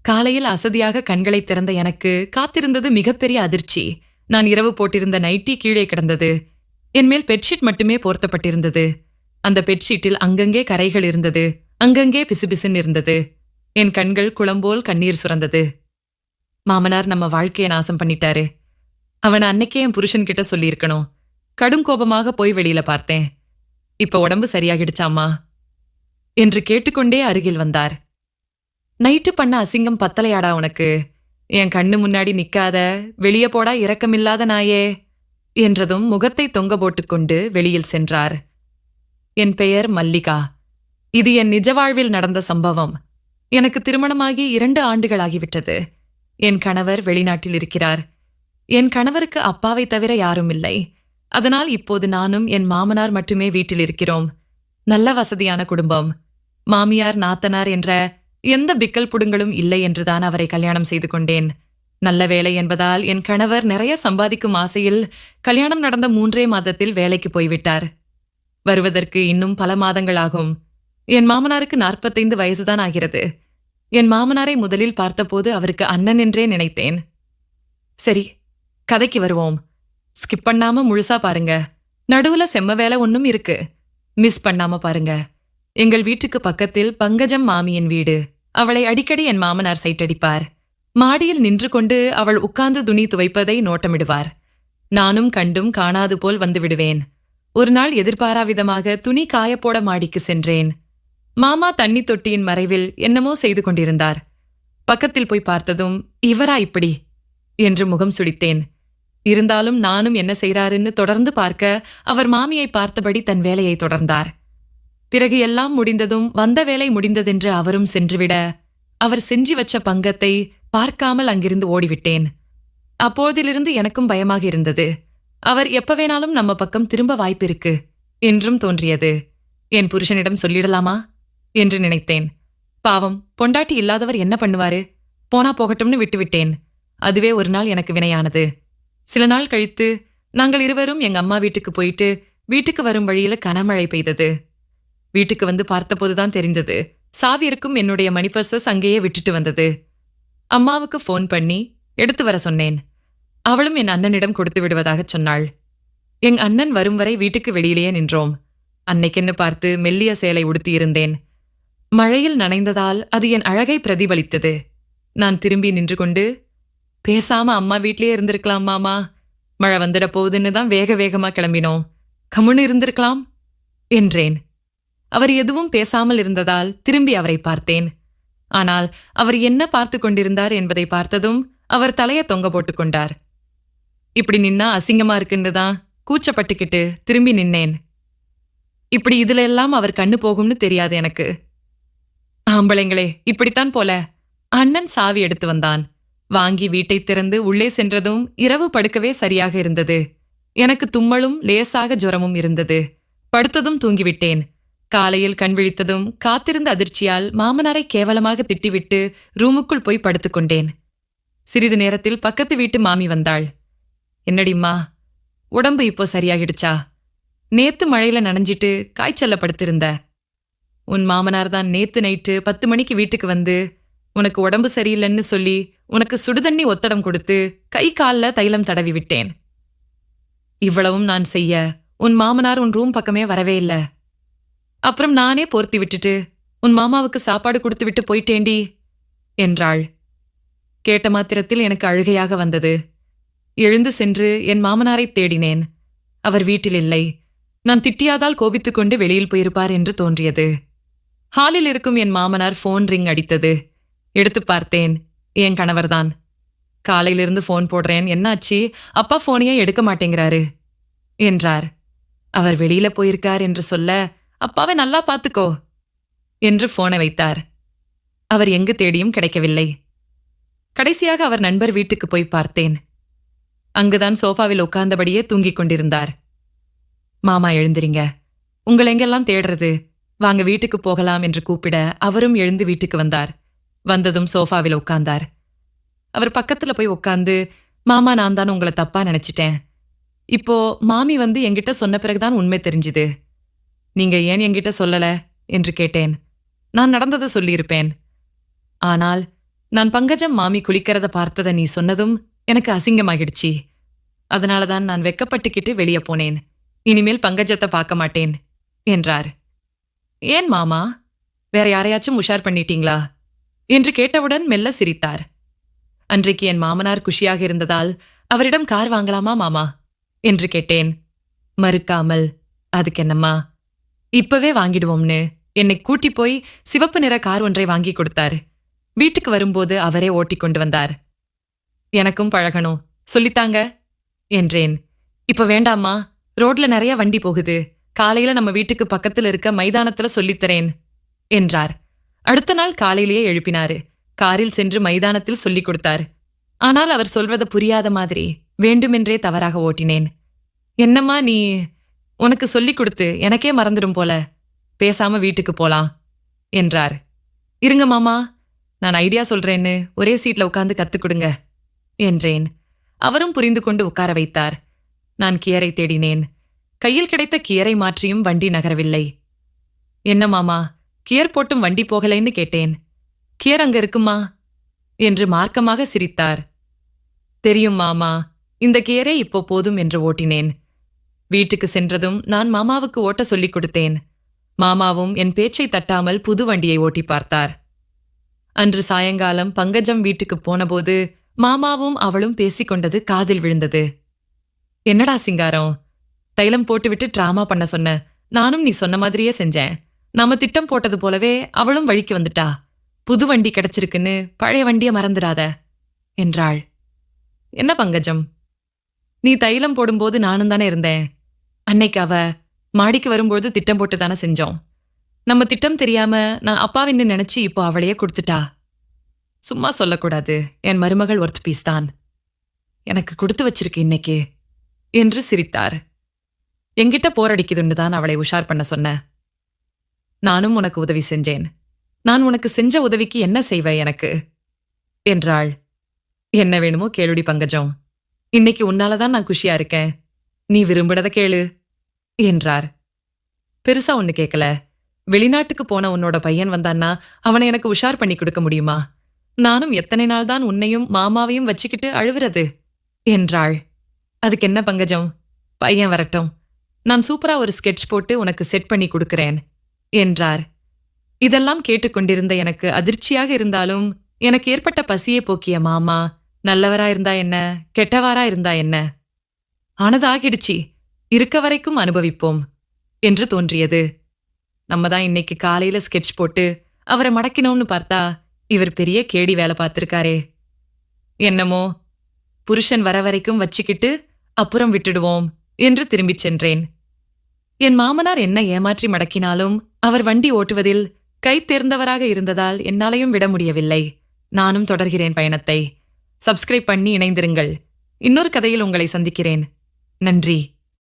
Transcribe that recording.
காலையில் அசதியாக கண்களை திறந்த எனக்கு காத்திருந்தது மிகப்பெரிய அதிர்ச்சி. நான் இரவு போட்டிருந்த நைட்டி கீழே கிடந்தது. என் மேல் பெட்ஷீட் மட்டுமே போர்த்தப்பட்டிருந்தது. அந்த பெட்ஷீட்டில் அங்கங்கே கரைகள் இருந்தது, அங்கங்கே பிசுபிசுன்னு இருந்தது. என் கண்கள் குளம்போல் கண்ணீர் சுரந்தது. மாமனார் நம்ம வாழ்க்கையை நாசம் பண்ணிட்டாரு. அவனை அன்னைக்கே என் புருஷன்கிட்ட சொல்லியிருக்கணும். கடும் கோபமாக போய் வெளியில பார்த்தேன். இப்ப உடம்பு சரியாகிடுச்சாமா என்று கேட்டுக்கொண்டே அருகில் வந்தார். நைட்டு பண்ண அசிங்கம் பத்தலையாடா உனக்கு? என் கண்ணு முன்னாடி நிக்காத, வெளியே போடா இரக்கமில்லாத நாயே என்றதும் முகத்தை தொங்க போட்டுக்கொண்டு வெளியில் சென்றார். என் பெயர் மல்லிகா. இது என் நிஜ வாழ்வில் நடந்த சம்பவம். எனக்கு திருமணமாகி 2 ஆண்டுகளாகிவிட்டது. என் கணவர் வெளிநாட்டில் இருக்கிறார். என் கணவருக்கு அப்பாவை தவிர யாரும் இல்லை. அதனால் இப்போது நானும் என் மாமனார் மட்டுமே வீட்டில் இருக்கிறோம். நல்ல வசதியான குடும்பம். மாமியார் நாத்தனார் என்ற எந்த பிக்கல் புடுங்களும் இல்லை என்றுதான் அவரை கல்யாணம் செய்து கொண்டேன். நல்ல வேலை என்பதால் என் கணவர் நிறைய சம்பாதிக்கும் ஆசையில் கல்யாணம் நடந்த 3 மாதத்தில் வேலைக்கு போய்விட்டார். வருவதற்கு இன்னும் பல மாதங்கள் ஆகும். என் மாமனாருக்கு 45 வயசுதான் ஆகிறது. என் மாமனாரை முதலில் பார்த்தபோது அவருக்கு அண்ணன் என்றே நினைத்தேன். சரி, கதைக்கு வருவோம். ஸ்கிப் பண்ணாம முழுசா பாருங்க. நடுவுல செம்ம வேலை ஒன்னும் இருக்கு. மிஸ் பண்ணாம பாருங்க. எங்கள் வீட்டுக்கு பக்கத்தில் பங்கஜம் மாமியின் வீடு. அவளை அடிக்கடி என் மாமனார் சைட்டடிப்பார். மாடியில் நின்று கொண்டு அவள் உட்கார்ந்து துணி துவைப்பதை நோட்டமிடுவார். நானும் கண்டும் காணாது போல் வந்து விடுவேன். ஒரு நாள் எதிர்பாராவிதமாக துணி காயப்போட மாடிக்கு சென்றேன். மாமா தண்ணி தொட்டியின் மறைவில் என்னமோ செய்து கொண்டிருந்தார். பக்கத்தில் போய் பார்த்ததும் இவரா இப்படி என்று முகம் சுளித்தேன். இருந்தாலும் நானும் என்ன செய்றாருன்னு தொடர்ந்து பார்க்க அவர் மாமியை பார்த்தபடி தன் வேலையை தொடர்ந்தார். பிறகு எல்லாம் முடிந்ததும் வந்த வேலை முடிந்ததென்று அவரும் சென்றுவிட அவர் செஞ்சு வச்ச பங்கத்தை பார்க்காமல் அங்கிருந்து ஓடிவிட்டேன். அப்போதிலிருந்து எனக்கும் பயமாக இருந்தது. அவர் எப்ப வேணாலும் நம்ம பக்கம் திரும்ப வாய்ப்பிருக்கு என்றும் தோன்றியது. என் புருஷனிடம் சொல்லிடலாமா என்று நினைத்தேன். பாவம், பொண்டாட்டி இல்லாதவர் என்ன பண்ணுவாரு? போனா போகட்டும்னு விட்டுவிட்டேன். அதுவே ஒரு நாள் எனக்கு வினையானது. சில நாள் கழித்து நாங்கள் இருவரும் எங்க அம்மா வீட்டுக்கு போயிட்டு வீட்டுக்கு வரும் வழியில கனமழை பெய்தது. வீட்டுக்கு வந்து பார்த்தபோதுதான் தெரிந்தது, சாவி இருக்கும் என்னுடைய மணி பர்சஸ் அங்கேயே விட்டுட்டு வந்தது. அம்மாவுக்கு ஃபோன் பண்ணி எடுத்து வர சொன்னேன். அவளும் என் அண்ணனிடம் கொடுத்து விடுவதாக சொன்னாள். என் அண்ணன் வரும் வரை வீட்டுக்கு வெளியிலேயே நின்றோம். அன்னைக்கென்னு பார்த்து மெல்லிய சேலை உடுத்தியிருந்தேன். மழையில் நனைந்ததால் அது என் அழகை பிரதிபலித்தது. நான் திரும்பி நின்று கொண்டு, பேசாம அம்மா வீட்லயே இருந்திருக்கலாம் மாமா. மழை வந்துட போகுதுன்னு தான் வேக வேகமா கிளம்பினோம். கம்முன்னு இருந்திருக்கலாம் என்றேன். அவர் எதுவும் பேசாமல் இருந்ததால் திரும்பி அவரை பார்த்தேன். ஆனால் அவர் என்ன பார்த்து கொண்டிருந்தார் என்பதை பார்த்ததும் அவர் தலைய தொங்க போட்டுக் கொண்டார். இப்படி நின்னா அசிங்கமா இருக்குன்னுதான் கூச்சப்பட்டுக்கிட்டு திரும்பி நின்னேன். இப்படி இதுல எல்லாம் அவர் கண்ணு போகும்னு தெரியாது எனக்கு. ஆம்பளைங்களே இப்படித்தான் போல. அண்ணன் சாவி எடுத்து வந்தான். வாங்கி வீட்டை திறந்து உள்ளே சென்றதும் இரவு படுக்கவே சரியாக இருந்தது. எனக்கு தும்மலும் லேசாக ஜுரமும் இருந்தது. படுத்ததும் தூங்கிவிட்டேன். காலையில் கண் விழித்ததும் காத்திருந்த அதிர்ச்சியால் மாமனாரை கேவலமாக திட்டிவிட்டு ரூமுக்குள் போய் படுத்துக்கொண்டேன். சிறிது நேரத்தில் பக்கத்து வீட்டு மாமி வந்தாள். என்னடிம்மா, உடம்பு இப்போ சரியாகிடுச்சா? நேத்து மழையில நனைஞ்சிட்டு காய்ச்சல்ல படுத்திருந்த. உன் மாமனார் தான் நேத்து நைட்டு 10 மணிக்கு வீட்டுக்கு வந்து உனக்கு உடம்பு சரியில்லைன்னு சொல்லி உனக்கு சுடுதண்ணி ஒத்தடம் கொடுத்து கை கால்ல தைலம் தடவி விட்டேன். இவ்வளவும் நான் செய்ய உன் மாமனார் உன் ரூம் பக்கமே வரவே இல்ல. அப்புறம் நானே போர்த்தி விட்டுட்டு உன் மாமாவுக்கு சாப்பாடு கொடுத்து விட்டு போயிட்டேண்டி என்றாள். கேட்ட மாத்திரத்தில் எனக்கு அழுகையாக வந்தது. எழுந்து சென்று என் மாமனாரை தேடினேன். அவர் வீட்டில் இல்லை. நான் திட்டியாதால் கோபித்துக்கொண்டு வெளியில் போயிருப்பார் என்று தோன்றியது. ஹாலில் இருக்கும் என் மாமனார் ஃபோன் ரிங் அடித்தது. எடுத்து பார்த்தேன். என் கணவர்தான். காலையிலிருந்து ஃபோன் போடுறேன், என்னாச்சு? அப்பா ஃபோனையே எடுக்க மாட்டேங்கிறாரு என்றார். அவர் வெளியில போயிருக்கார் என்று சொல்ல, அப்பாவை நல்லா பார்த்துக்கோ என்று ஃபோனை வைத்தார். அவர் எங்கு தேடியும் கிடைக்கவில்லை. கடைசியாக அவர் நண்பர் வீட்டுக்கு போய் பார்த்தேன். அங்குதான் சோஃபாவில் உட்கார்ந்தபடியே தூங்கிக் கொண்டிருந்தார். மாமா எழுந்திரிங்க, உங்களை எங்கெல்லாம் தேடுறது, வாங்க வீட்டுக்கு போகலாம் என்று கூப்பிட அவரும் எழுந்து வீட்டுக்கு வந்தார். வந்ததும் சோஃபாவில் உட்கார்ந்தார். அவர் பக்கத்துல போய் உட்கார்ந்து, மாமா நான் தான் உங்களை தப்பா நினைச்சிட்டேன். இப்போ மாமி வந்து என்கிட்ட சொன்ன பிறகுதான் உண்மை தெரிஞ்சுது. நீங்க ஏன் என்கிட்ட சொல்லல என்று கேட்டேன். நான் நடந்ததை சொல்லியிருப்பேன். ஆனால் நான் பங்கஜம் மாமி குளிக்கிறத பார்த்தத நீ சொன்னதும் எனக்கு அசிங்கமாகிடுச்சு. அதனாலதான் நான் வெக்கப்பட்டுக்கிட்டு வெளியே போனேன். இனிமேல் பங்கஜத்தை பார்க்க மாட்டேன் என்றார். ஏன் மாமா, வேற யாரையாச்சும் உஷார் பண்ணிட்டீங்களா என்று கேட்டவுடன் மெல்ல சிரித்தார். அன்றைக்கு என் மாமனார் குஷியாக இருந்ததால் அவரிடம் கார் வாங்கலாமா மாமா என்று கேட்டேன். மறுக்காமல், அதுக்கு என்னம்மா, இப்பவே வாங்கிடுவோம்னு என்னை கூட்டி போய் சிவப்பு நிற கார் ஒன்றை வாங்கி கொடுத்தார். வீட்டுக்கு வரும்போது அவரே ஓட்டிக் கொண்டு வந்தார். எனக்கும் பழகணும், சொல்லித்தாங்க என்றேன். இப்ப வேண்டாமா, ரோட்ல நிறைய வண்டி போகுது, காலையில நம்ம வீட்டுக்கு பக்கத்துல இருக்க மைதானத்துல சொல்லித்தரேன் என்றார். அடுத்த நாள் காலையிலேயே எழுப்பினாரு. காரில் சென்று மைதானத்தில் சொல்லிக் கொடுத்தார். ஆனால் அவர் சொல்வத புரியாத மாதிரி வேண்டுமென்றே தவறாக ஓட்டினேன். என்னம்மா நீ, உனக்கு சொல்லிக் கொடுத்து எனக்கே மறந்துடும் போல, பேசாம வீட்டுக்கு போலாம் என்றார். இருங்க மாமா, நான் ஐடியா சொல்றேன்னு ஒரே சீட்ல உட்கார்ந்து கத்துக் கொடுங்க என்றேன். அவரும் புரிந்து கொண்டு உட்கார வைத்தார். நான் கியரை தேடினேன். கையில் கிடைத்த கியரை மாற்றியும் வண்டி நகரவில்லை. என்ன மாமா, கியர் போட்டும் வண்டி போகலைன்னு கேட்டேன். கியர் அங்க இருக்குமா என்று மார்க்கமாக சிரித்தார். தெரியும் மாமா, இந்த கியரே இப்போ போதும் என்று ஓட்டினேன். வீட்டுக்கு சென்றதும் நான் மாமாவுக்கு ஓட்ட சொல்லிக் கொடுத்தேன். மாமாவும் என் பேச்சை தட்டாமல் புது வண்டியை ஓட்டி பார்த்தார். அன்று சாயங்காலம் பங்கஜம் வீட்டுக்கு போனபோது மாமாவும் அவளும் பேசிக்கொண்டது காதில் விழுந்தது. என்னடா சிங்காரம், தைலம் போட்டுவிட்டு டிராமா பண்ண சொன்ன, நானும் நீ சொன்ன மாதிரியே செஞ்சேன். நாம திட்டம் போட்டது போலவே அவளும் வழிக்கு வந்துட்டா. புது வண்டி கிடைச்சிருக்குன்னு பழைய வண்டியை மறந்துடாத என்றாள். என்ன பங்கஜம், நீ தைலம் போடும்போது நானும் தானே இருந்தேன். அன்னைக்கு அவ மாடிக்கு வரும்போது திட்டம் போட்டு தானே செஞ்சோம். நம்ம திட்டம் தெரியாம நான் அப்பாவின்னு நினைச்சு இப்போ அவளையே கொடுத்துட்டா. சும்மா சொல்லக்கூடாது, என் மருமகள் ஒர்த் பீஸ் தான். எனக்கு கொடுத்து வச்சிருக்கு இன்னைக்கு என்று சிரித்தார். என்கிட்ட போரடிக்குதுன்னு தான் அவளை உஷார் பண்ண சொன்ன. நானும் உனக்கு உதவி செஞ்சேன். நான் உனக்கு செஞ்ச உதவிக்கு என்ன செய்வ எனக்கு என்றாள். என்ன வேணுமோ கேளுடி பங்கஜம், இன்னைக்கு உன்னாலதான் நான் குஷியா இருக்கேன். நீ விரும்பினத கேளு என்றார். பெருசா ஒண்ணு கேட்கல. வெளிநாட்டுக்கு போன உன்னோட பையன் வந்தான்னா அவனை எனக்கு உஷார் பண்ணி கொடுக்க முடியுமா? நானும் எத்தனை நாள் தான் உன்னையும் மாமாவையும் வச்சுக்கிட்டு அழுவுறது என்றாள். அதுக்கு என்ன பங்கஜம், பையன் வரட்டும், நான் சூப்பரா ஒரு ஸ்கெட்ச் போட்டு உனக்கு செட் பண்ணி கொடுக்கிறேன் என்றார். இதெல்லாம் கேட்டுக்கொண்டிருந்த எனக்கு அதிர்ச்சியாக இருந்தாலும் எனக்கு ஏற்பட்ட பசியை போக்கிய மாமா நல்லவரா இருந்தா என்ன, கெட்டவாரா இருந்தா என்ன, ஆனதாகிடுச்சு, இருக்க வரைக்கும் அனுபவிப்போம் என்று தோன்றியது. நம்ம தான் இன்னைக்கு காலையில ஸ்கெட்ச் போட்டு அவரை மடக்கினோம்னு பார்த்தா இவர் பெரிய கேடி வேலை பார்த்திருக்காரே. என்னமோ புருஷன் வர வரைக்கும் வச்சுக்கிட்டு அப்புறம் விட்டுடுவோம் என்று திரும்பிச் சென்றேன். என் மாமனார் என்ன ஏமாற்றி மடக்கினாலும் அவர் வண்டி ஓட்டுவதில் கை தேர்ந்தவராக இருந்ததால் என்னாலையும் விட முடியவில்லை. நானும் தொடர்கிறேன் பயணத்தை. சப்ஸ்கிரைப் பண்ணி இணைந்திருங்கள். இன்னொரு கதையில் உங்களை சந்திக்கிறேன். நன்றி.